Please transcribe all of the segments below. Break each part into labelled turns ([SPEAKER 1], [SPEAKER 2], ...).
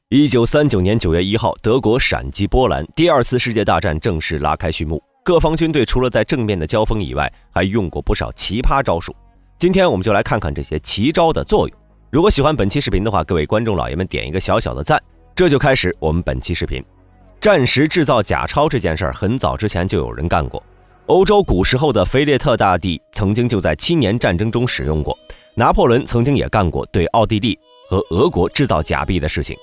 [SPEAKER 1] 1939年9月1号，德国闪击波兰，第二次世界大战正式拉开序幕。各方军队除了在正面的交锋以外，还用过不少奇葩招数。今天我们就来看看这些奇招的作用。如果喜欢本期视频的话，各位观众老爷们点一个小小的赞。这就开始我们本期视频。战时制造假钞这件事儿，很早之前就有人干过。欧洲古时候的腓列特大帝曾经就在7年战争中使用过，拿破仑曾经也干过对奥地利和俄国制造假币的事情。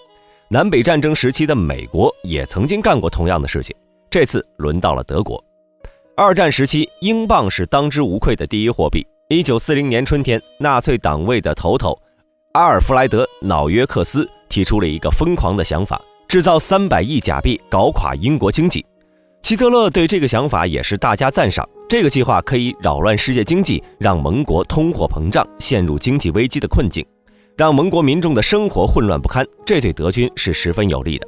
[SPEAKER 1] 南北战争时期的美国也曾经干过同样的事情，这次轮到了德国。二战时期，英镑是当之无愧的第一货币。1940年春天，纳粹党卫的头头阿尔弗莱德·瑙约克斯提出了一个疯狂的想法，制造300亿假币，搞垮英国经济。希特勒对这个想法也是大加赞赏，这个计划可以扰乱世界经济，让盟国通货膨胀，陷入经济危机的困境，让盟国民众的生活混乱不堪，这对德军是十分有利的。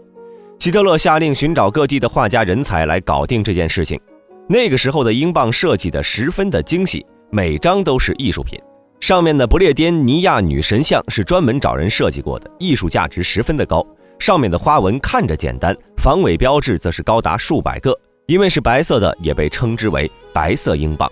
[SPEAKER 1] 希特勒下令寻找各地的画家人才来搞定这件事情。那个时候的英镑设计的十分的精细，每张都是艺术品，上面的不列颠尼亚女神像是专门找人设计过的，艺术价值十分的高。上面的花纹看着简单，防伪标志则是高达数百个，因为是白色的，也被称之为白色英镑。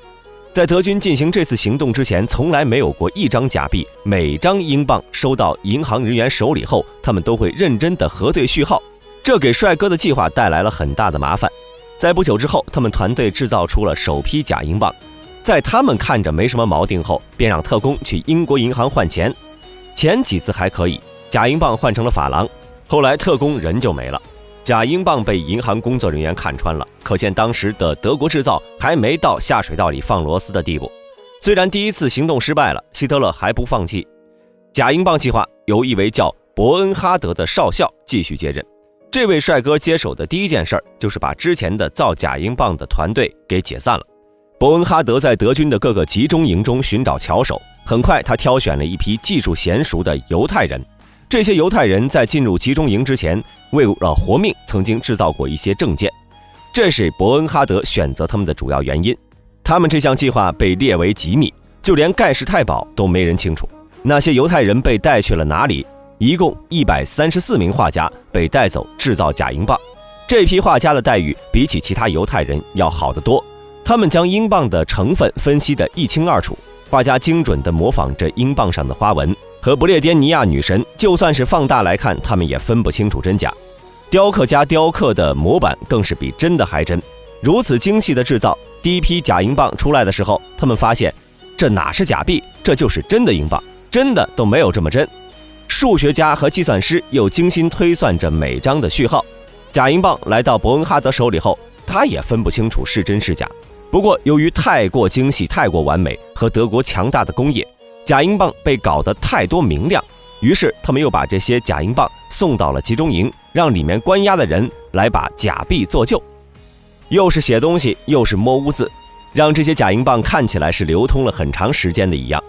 [SPEAKER 1] 在德军进行这次行动之前，从来没有过一张假币，每张英镑收到银行人员手里后，他们都会认真的核对序号，这给帅哥的计划带来了很大的麻烦。在不久之后，他们团队制造出了首批假英镑，在他们看着没什么锚定后，便让特工去英国银行换钱。前几次还可以，假英镑换成了法郎，后来特工人就没了，假英镑被银行工作人员看穿了，可见当时的德国制造还没到下水道里放螺丝的地步。虽然第一次行动失败了，希特勒还不放弃，假英镑计划由一位叫伯恩哈德的少校继续接任。这位帅哥接手的第一件事就是把之前的造假英镑的团队给解散了。伯恩哈德在德军的各个集中营中寻找巧手，很快他挑选了一批技术娴熟的犹太人。这些犹太人在进入集中营之前，为了活命曾经制造过一些证件，这是伯恩哈德选择他们的主要原因。他们这项计划被列为机密，就连盖世太保都没人清楚。那些犹太人被带去了哪里？一共134名画家被带走制造假英镑。这批画家的待遇比起其他犹太人要好得多，他们将英镑的成分分析得一清二楚，画家精准地模仿着英镑上的花纹，和不列颠尼亚女神就算是放大来看，他们也分不清楚真假。雕刻家雕刻的模板更是比真的还真。如此精细的制造，第一批假英镑出来的时候，他们发现这哪是假币，这就是真的英镑，真的都没有这么真。数学家和计算师又精心推算着每张的序号。假英镑来到伯恩哈德手里后，他也分不清楚是真是假。不过由于太过精细、太过完美，和德国强大的工业，假英镑被搞得太多明亮，于是他们又把这些假英镑送到了集中营，让里面关押的人来把假币做旧，又是写东西又是摸污渍，让这些假英镑看起来是流通了很长时间的一样。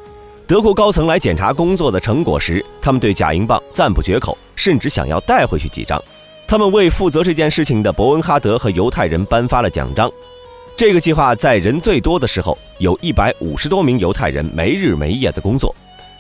[SPEAKER 1] 德国高层来检查工作的成果时，他们对假英镑赞不绝口，甚至想要带回去几张。他们为负责这件事情的伯恩哈德和犹太人颁发了奖章。这个计划在人最多的时候，有150多名犹太人没日没夜的工作。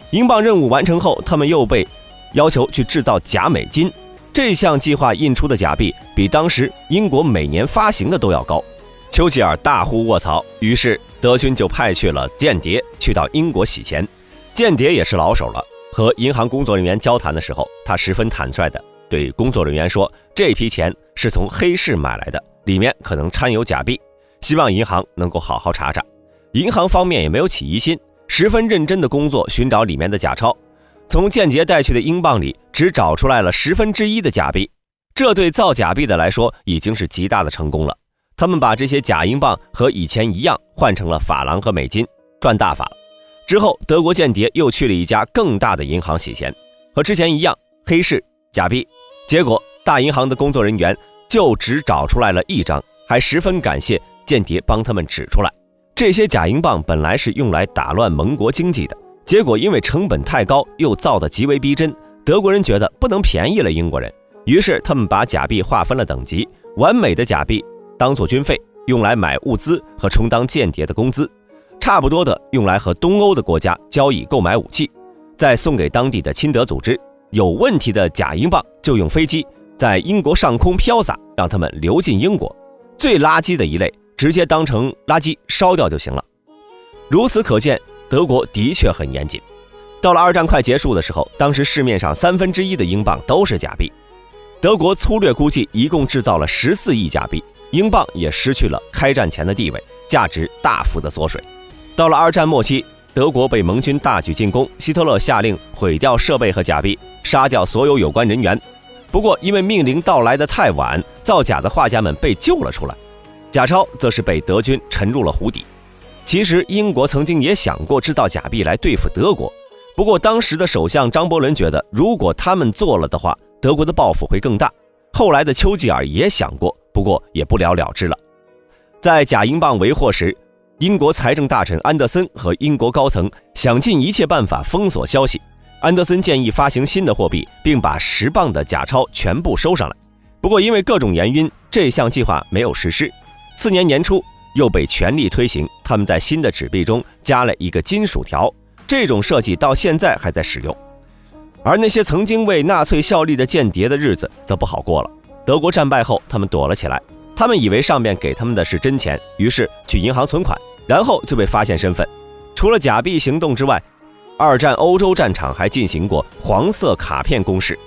[SPEAKER 1] 英镑任务完成后，他们又被要求去制造假美金。这项计划印出的假币比当时英国每年发行的都要高。丘吉尔大呼卧槽，于是德军就派去了间谍去到英国洗钱。间谍也是老手了，和银行工作人员交谈的时候，他十分坦率地对工作人员说，这批钱是从黑市买来的，里面可能掺有假币，希望银行能够好好查查。银行方面也没有起疑心，十分认真的工作寻找里面的假钞。从间谍带去的英镑里只找出来了1/10的假币，这对造假币的来说已经是极大的成功了。他们把这些假英镑和以前一样换成了法郎和美金，赚大发了。之后德国间谍又去了一家更大的银行洗钱，和之前一样，黑市假币。结果大银行的工作人员就只找出来了一张，还十分感谢间谍帮他们指出来。这些假英镑本来是用来打乱盟国经济的，结果因为成本太高，又造得极为逼真，德国人觉得不能便宜了英国人，于是他们把假币划分了等级，完美的假币当作军费，用来买物资和充当间谍的工资，差不多的用来和东欧的国家交易购买武器，再送给当地的亲德组织，有问题的假英镑就用飞机在英国上空飘洒，让他们流进英国。最垃圾的一类直接当成垃圾烧掉就行了。如此可见，德国的确很严谨。到了二战快结束的时候，当时市面上1/3的英镑都是假币。德国粗略估计一共制造了14亿假币，英镑也失去了开战前的地位，价值大幅的缩水。到了二战末期，德国被盟军大举进攻，希特勒下令毁掉设备和假币，杀掉所有有关人员。不过因为命令到来的太晚，造假的画家们被救了出来，假钞则是被德军沉入了湖底。其实英国曾经也想过制造假币来对付德国，不过当时的首相张伯伦觉得，如果他们做了的话，德国的报复会更大。后来的丘吉尔也想过，不过也不了了之了。在假英镑为祸时，英国财政大臣安德森和英国高层想尽一切办法封锁消息。安德森建议发行新的货币，并把10磅的假钞全部收上来。不过因为各种原因，这项计划没有实施。次年年初又被全力推行，他们在新的纸币中加了一个金属条，这种设计到现在还在使用。而那些曾经为纳粹效力的间谍的日子则不好过了。德国战败后，他们躲了起来，他们以为上面给他们的是真钱，于是去银行存款，然后就被发现身份。除了假币行动之外，二战欧洲战场还进行过黄色卡片攻势。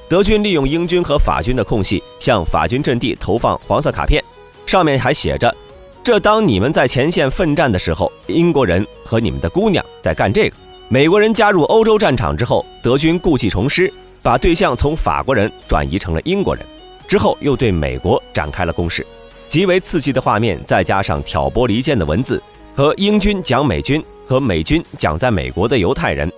[SPEAKER 1] 德军利用英军和法军的空隙，向法军阵地投放黄色卡片，上面还写着：这当你们在前线奋战的时候，英国人和你们的姑娘在干这个。美国人加入欧洲战场之后，德军故技重施，把对象从法国人转移成了英国人，之后又对美国展开了攻势。极为刺激的画面，再加上挑拨离间的文字，和英军讲美军和美军讲在美国的犹太人，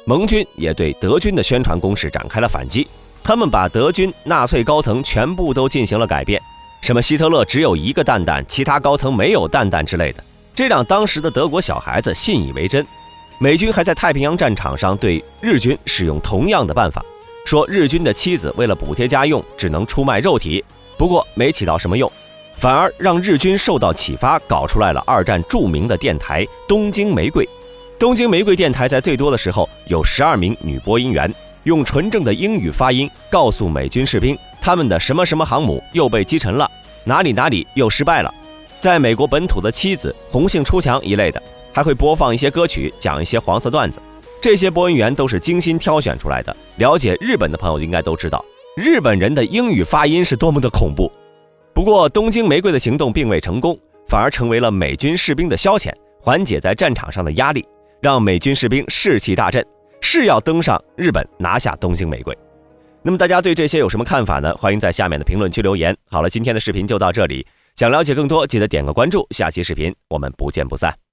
[SPEAKER 1] 盟军也对德军的宣传攻势展开了反击。他们把德军纳粹高层全部都进行了改变，什么希特勒只有一个蛋蛋，其他高层没有蛋蛋之类的，这让当时的德国小孩子信以为真。美军还在太平洋战场上对日军使用同样的办法，说日军的妻子为了补贴家用只能出卖肉体，不过没起到什么用，反而让日军受到启发，搞出来了二战著名的电台东京玫瑰。东京玫瑰电台在最多的时候有12名女播音员，用纯正的英语发音告诉美军士兵，他们的什么什么航母又被击沉了，哪里哪里又失败了。在美国本土的妻子、红杏出墙一类的，还会播放一些歌曲，讲一些黄色段子。这些播音员都是精心挑选出来的。了解日本的朋友应该都知道，日本人的英语发音是多么的恐怖。不过东京玫瑰的行动并未成功，反而成为了美军士兵的消遣，缓解在战场上的压力，让美军士兵士气大振，是要登上日本拿下东京玫瑰。那么大家对这些有什么看法呢？欢迎在下面的评论区留言。好了，今天的视频就到这里，想了解更多记得点个关注，下期视频我们不见不散。